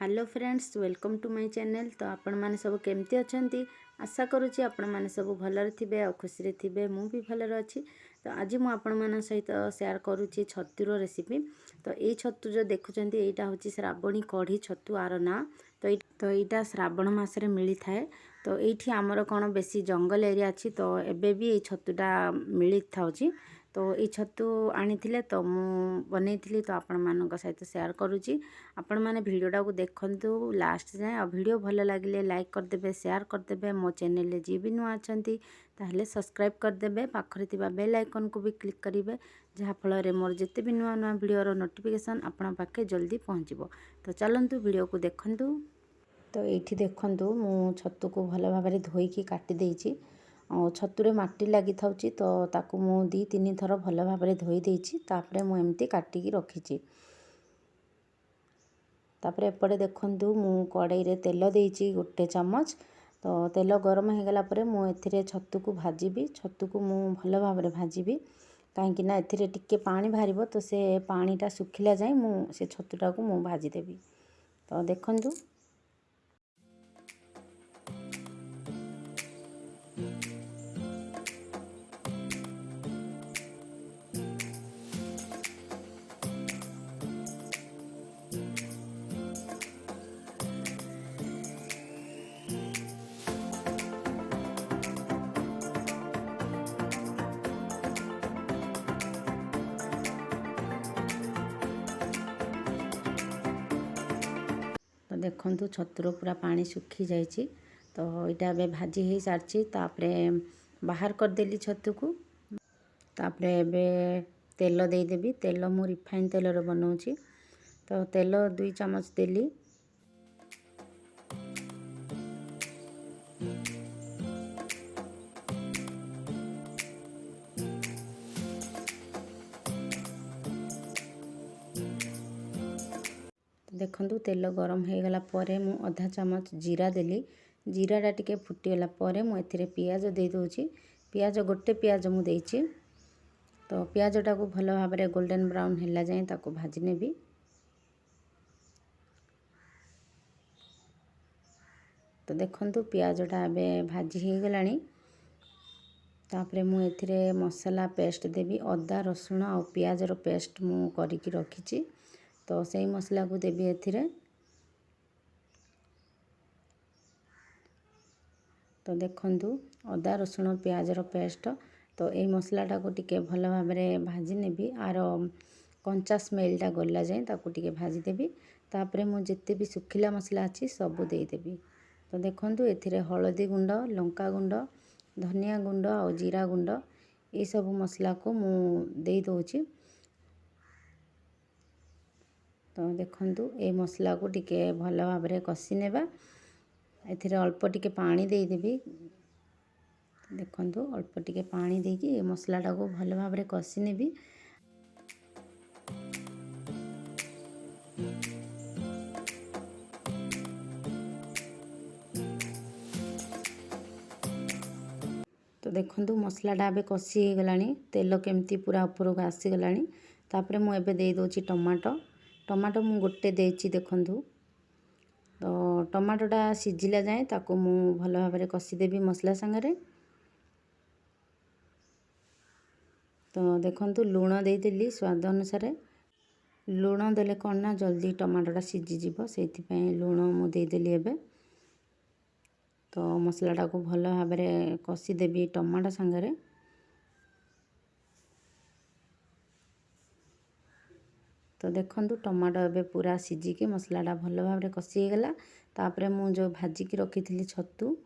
Hello friends, welcome to my channel. तो आपण माने सब केमती अछंती? आशा करूची आपण माने सब भलरे थिबे आ खुशी रे थिबे। मु भी भलरे अछि। तो आज मु आपण मान सहित शेयर करूची छतुर रेसिपी। तो एई छतु जो देखुचंती एटा होची श्रावणी कढ़ी छतु आर ना। तो एटा श्रावण मास रे मिली थाए। तो एठी हमर कोन बेसी जंगल एरिया अछि। तो एबे भी एई छतुटा मिली थाउची। तो ये छतु आनी तो मु बनै तो आपण मान सहित शेयर करुँची। आपण मैंने भिडटा को देखु लास्ट जाए। आ भिड भल लगे लाइक करदे, शेयर करदे। मो चैनल जी भी नुआ अच्छा ताहले सब्सक्राइब करदे। पाखरे थिबा बेल आइकन को भी क्लिक करेंगे, जहाँफल मोर जिते भी नुआ नुआ भिडर नोटिफिकेशन आपण पाखे जल्दी पहुँचब। तो चलतु भिड को देखु। तो ये देखु मु छतु को भल भाव धोईकी काटी देइछि। और छतुरे माटी लगी थाउची तो ताकू मु 2-3 थर भल भाव धोई देइछि। तापरे मु एमती काटिकी रखिछि। तापरे एपटे देखंतु मु कड़ाई रे तेल देइछि 1 चम्मच। तो तेल गरम हो गला परे मु एथिरे छतु को भाजीबी। छतु को मु भल भाव भाजीबी कहीं ना एथिरे टिके पानी बाहरिबो। तो से पानीटा सुखिला जाए मु से छतुटा को मु भाजी देबी। तो देखंतु तो देखंतु छतुर पूरा पानी सुखी जाइए। तो इटा बे भाजी हो सारी। तापरे बाहर करदेली छतु को। तापरे बे तेल देदेवी। तेल मु रिफाइन तेल रे बनाऊँची। तो तेल 2 चम्मच देली। देखंतु तेल गरम हो गला परे मु आधा चम्मच जीरा देली। जीराटा टिके फुटीगला परे मु एथिरे पियाज दे दोची। पियाज गोटे पियाज मु देइछि। तो पियाजटा को भल भाव में गोल्डन ब्राउन हैला जाए ताको भाजी नेबी। तो देखंतु पियाजटा एबे भाजी हो गलानी। तापरे मु एथिरे मसाला पेस्ट देबी। अदा रसुण और पियाज रो पेस्ट मु करिकी रखिछि। तो सही मसला को देबी एथिरे। तो देखंतु अदा रसुण पियाज रो पेस्ट। तो यही मसलाटा को टिके भल भाव में भाजी नेबी। आर कंचा स्मेलटा गला जाए ताको टिके भाजी देबी। तापरे मु जिते भी सुखिला मसला अच्छी सबू देदेवी। तो देखंतु एथिरे हळदी गुंड, लंका गुंड, धनिया गुंड और जीरा गुंड ये सब मसला को मु दे दोची। तो देखंतु ए मसला को टिके भल भाव में कषि नेबा। एथिरे अल्प टिके पानी दे देबी। देखंतु अल्प टिके पानी देकी ए मसलाटा को भल भाव में कषि नेबी। तो देखंतु मसलाटा एबे कषि हो गलानी। तेल केमती पूरा ऊपर को आसी गलानी। तापरे मु एबे दे दोची टमाटो। टमाटो मु गोटे देइछि देखंतु। तो टमाटोटा सिझिला जाए ताको मु भल भाव में कषि देबी मसला संगे। तो देखंतु लूण देदेली स्वाद अनुसार। लूण देले कौन ना जल्दी टमाटोटा सिझी जीव, सेथिपई लूण मु देदेली एबे। तो मसलाटा को भल भाव में कषि देबी टमाटो संगे। तो देखंतु टमाटो एबे पूरा सिझिकी मसलाटा भल भाव में कषि गला। तापरे मु जो भाजिकी रखी छतु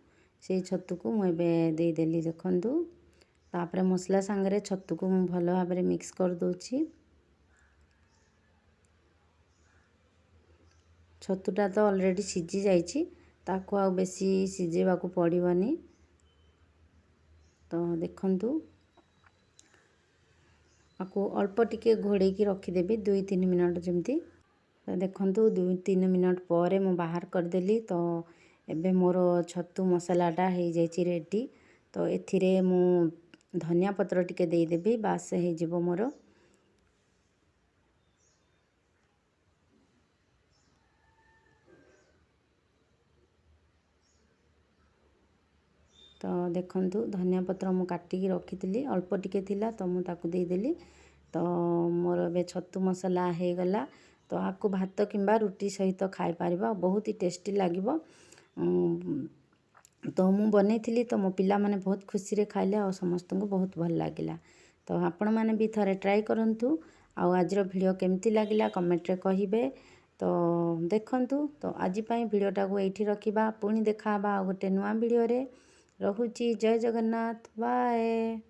से छतु को मु एबे दे देली देखंतु। तापरे मसला संगे छतु को मु भल भाव में मिक्स कर दोची। छतुटा तो ऑलरेडी सिझी जाइछि, ताको आ बेसी सिझेबा को पड़िबनी। तो देखंतु आपको अल्प टिके घोड़े की रखीदेवी 2-3 मिनट जमती। तो देखंतु 2-3 मिनट पर मु बाहर करदेली। तो एबे मोर छतु मसलाटा हो जाइछि रेडी। तो एथिरे मु धनिया पत्र टिके देदेवी। बास हो जिवो मोर। तो देखंतु धनिया पत्र मु काटिकी रखिथिली अल्प टिके थिला तो मु ताकू देदेली। तो मोर ए छतु मसला हो गला। तो आपको भात किंबा रुटी सहित खाई पारिबा, बहुत ही टेस्टी लागिबो। तो मु बनैथिली तो मो पिला माने बहुत खुशी रे खाइले और समस्त को बहुत भल लागिला। तो आपण माने भी थरे ट्राई करंतु। आउ आजर वीडियो केमती लागिला कमेंट रे कहिबे। तो देखंतु तो आज पई वीडियोटा को एठी रखिबा, पुणी देखाबा गोटे नुआ वीडियो रे। रहुची। जय जगन्नाथ। बाय।